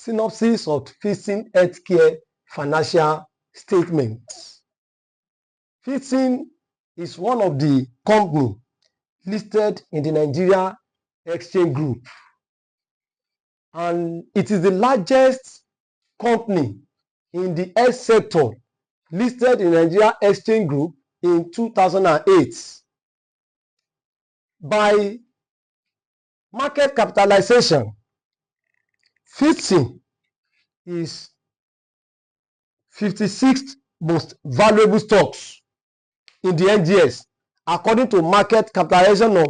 Synopsis of Fidson Healthcare Financial Statements. Fidson is one of the companies listed in the Nigeria Exchange Group, and it is the largest company in the health sector listed in Nigeria Exchange Group in 2008. By market capitalization, Fidson is 56th most valuable stocks in the NGX according to market capitalization of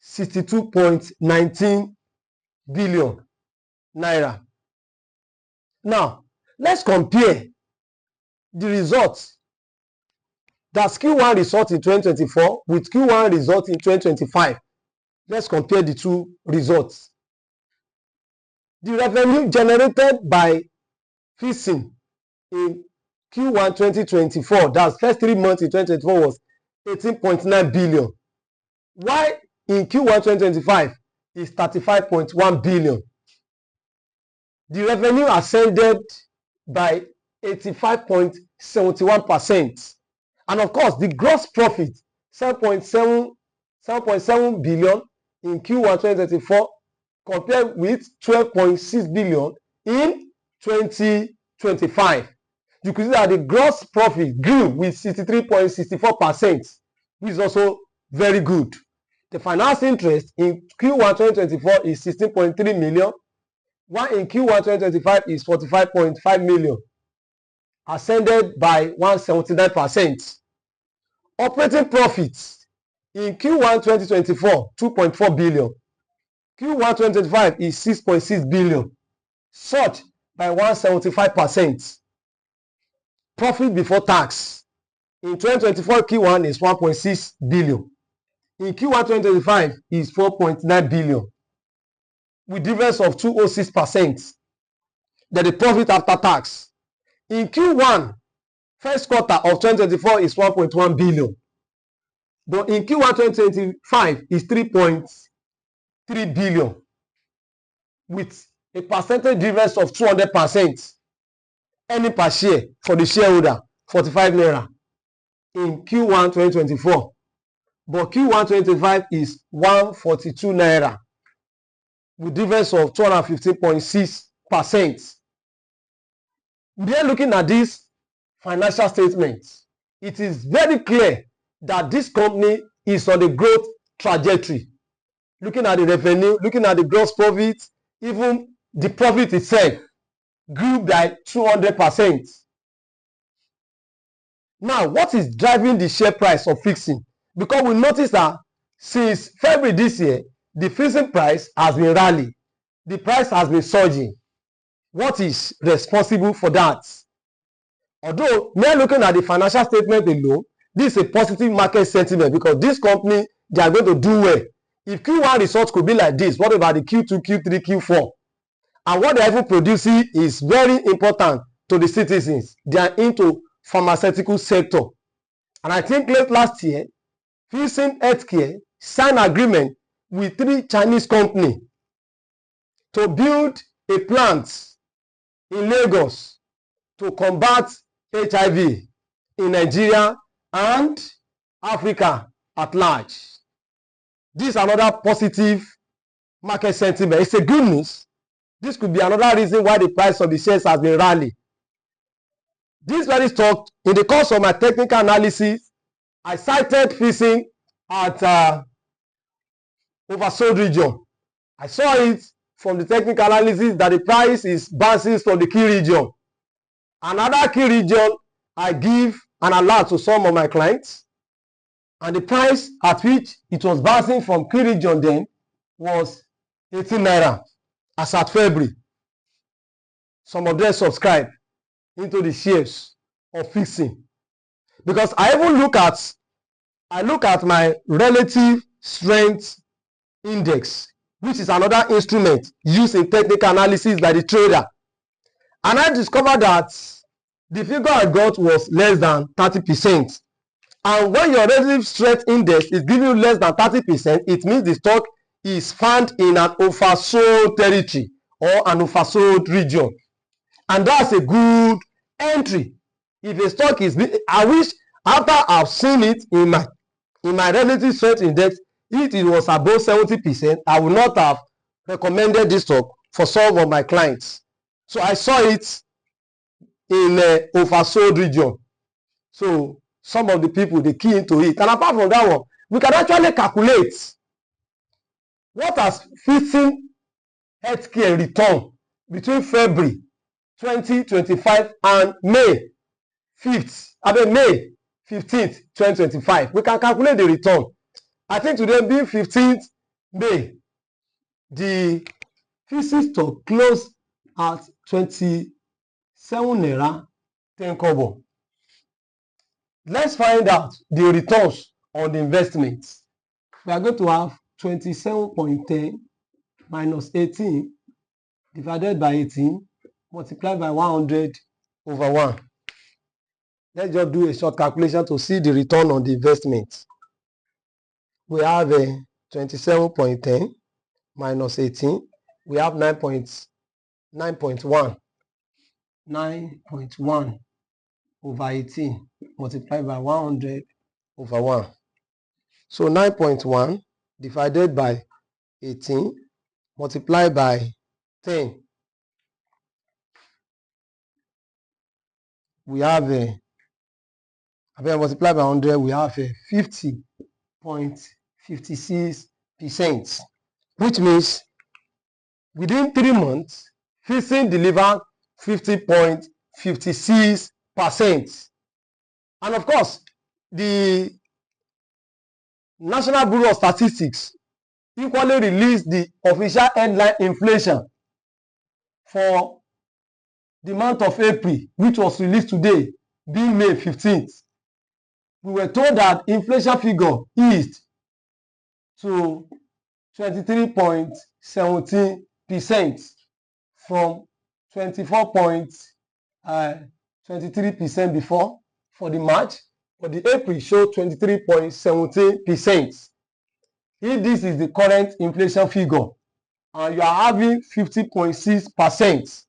62.19 billion naira. Now, let's compare the results. That's Q1 result in 2024 with Q1 result in 2025. Let's compare the two results. The revenue generated by Fidson in Q1 2024, that's first 3 months in 2024, was 18.9 billion. While in Q1 2025 is 35.1 billion. The revenue ascended by 85.71%. And of course, the gross profit, 7.7 billion in Q1 2024, compared with 12.6 billion in 2025. You can see that the gross profit grew with 63.64%, which is also very good. The finance interest in Q1 2024 is 16.3 million, while in Q1 2025 is 45.5 million, ascended by 179%. Operating profits in Q1 2024, 2.4 billion. Q1 2025 is 6.6 billion, surged by 175%. Profit before tax in 2024 Q1 is 1.6 billion. In Q1 2025 is 4.9 billion, with difference of 206%. Then the profit after tax in Q1 first quarter of 2024 is 1.1 billion, but in Q1 2025 is 3.3 billion, with a percentage difference of 200%. Earning per share for the shareholder 45 naira in Q1 2024, but Q1 2025 is 142 naira, with difference of 215.6%. We are looking at this financial statements. It is very clear that this company is on the growth trajectory. Looking at the revenue, looking at the gross profit, even the profit itself grew by 200%. Now, what is driving the share price of Fidson? Because we noticed that since February this year, the Fidson price has been rallying. The price has been surging. What is responsible for that? Although, we are looking at the financial statement alone, this is a positive market sentiment because this company, they are going to do well. If Q1 results could be like this, what about the Q2, Q3, Q4? And what they are even producing is very important to the citizens. They are into pharmaceutical sector. And I think late last year, Fidson Healthcare signed agreement with 3 Chinese companies to build a plant in Lagos to combat HIV in Nigeria and Africa at large. This is another positive market sentiment. It's a good news. This could be another reason why the price of the shares has been rallying. This very stock, in the course of my technical analysis, I cited Fidson at oversold region. I saw it from the technical analysis that the price is bouncing from the key region. Another key region, I give an alert to some of my clients, and the price at which it was bouncing from key region then was 18 naira. As at February, some of them subscribe into the shares of Fidson, because I even look at my relative strength index, which is another instrument used in technical analysis by the trader, and I discovered that the figure I got was less than 30%. And when your relative strength index is giving you less than 30%, it means the stock is found in an oversold territory or an oversold region. And that's a good entry. If a stock is, I wish after I've seen it in my relative strength index, if it was above 70%, I would not have recommended this stock for some of my clients. So I saw it in oversold region. So some of the people, they key into it. And apart from that one, we can actually calculate what has Fidson Healthcare return between February 2025 and May 5th, May 15th, 2025. We can calculate the return. I think today being 15th May, the Fidson stock closed at 27 naira 10 kobo. Let's find out the returns on the investments. We are going to have 27.10 minus 18 divided by 18 multiplied by 100 over 1. Let's just do a short calculation to see the return on the investment. We have 27.10 minus 18. We have 9.1 over 18 multiplied by 100 over 1. So 9.1 divided by 18 multiplied by 10. We have multiplied by 100, we have 50.56%, which means within 3 months, Fidson delivered 50.56%. And of course, the National Bureau of Statistics equally released the official headline inflation for the month of April, which was released today, being May 15th. We were told that inflation figure eased to 23.17% from 24.23% before for the March, but the April showed 23.17%. If this is the current inflation figure and you are having 50.6%,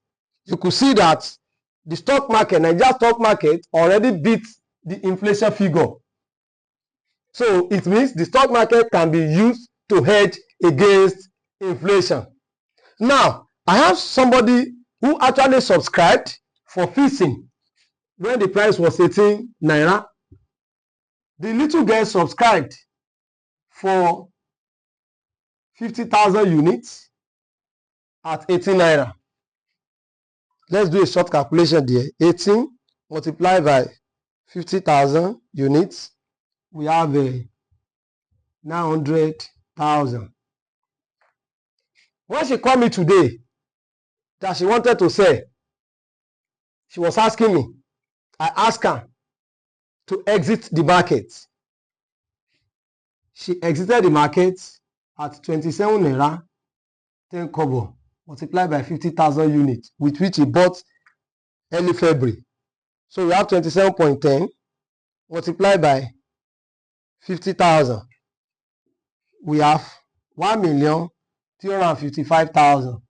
you could see that the stock market, Nigeria stock market, already beat the inflation figure. So it means the stock market can be used to hedge against inflation. Now, I have somebody who actually subscribed for Fidson when the price was 18 naira. The little girl subscribed for 50,000 units at 18 naira. Let's do a short calculation there. 18 multiplied by 50,000 units. We have 900,000. When she called me today that she wanted to sell, she was asking me. I asked her to exit the market. She exited the market at 27 naira 10 kobo multiplied by 50,000 units, with which he bought early February. So we have 27.10 multiplied by 50,000. We have 1,355,000.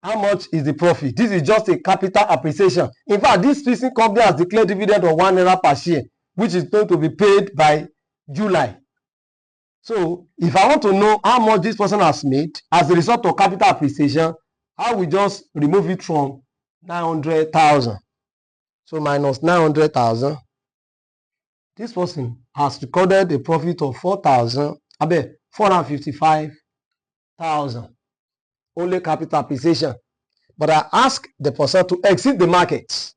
How much is the profit? This is just a capital appreciation. In fact, this Fidson company has declared dividend of 1 naira per share, which is going to be paid by July. So if I want to know how much this person has made as a result of capital appreciation, I will just remove it from 900,000. So minus 900,000. This person has recorded a profit of 455,000. Only capital appreciation. But I ask the person to exit the market,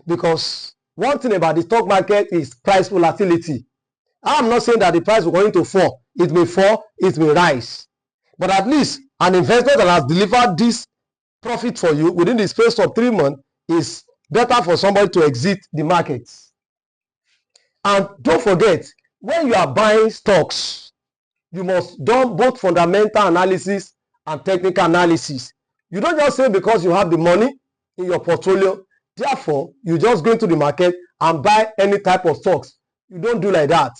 because one thing about the stock market is price volatility. I'm not saying that the price is going to fall. It may fall, it may rise. But at least an investor that has delivered this profit for you within the space of 3 months is better for somebody to exit the market. And don't forget, when you are buying stocks, you must do both fundamental analysis and technical analysis. You don't just say because you have the money in your portfolio, therefore you just go into the market and buy any type of stocks. You don't do like that.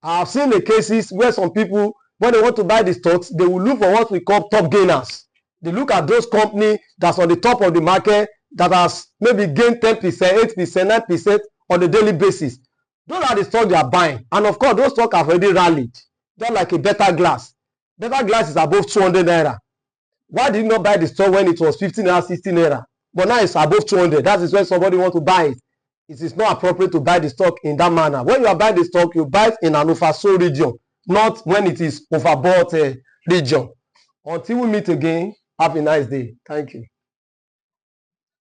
I have seen the cases where some people, when they want to buy the stocks, they will look for what we call top gainers. They look at those companies that's on the top of the market that has maybe gained 10%, 8%, 9% on a daily basis. Those are the stocks they are buying. And of course, those stocks have already rallied. Just like a better glass. Better glass is above 200 naira. Why did you not buy the stock when it was 15 naira, 16 naira? But now it's above 200. That is when somebody wants to buy it. It is not appropriate to buy the stock in that manner. When you are buying the stock, you buy it in an oversold region, not when it is overbought region. Until we meet again, have a nice day. Thank you.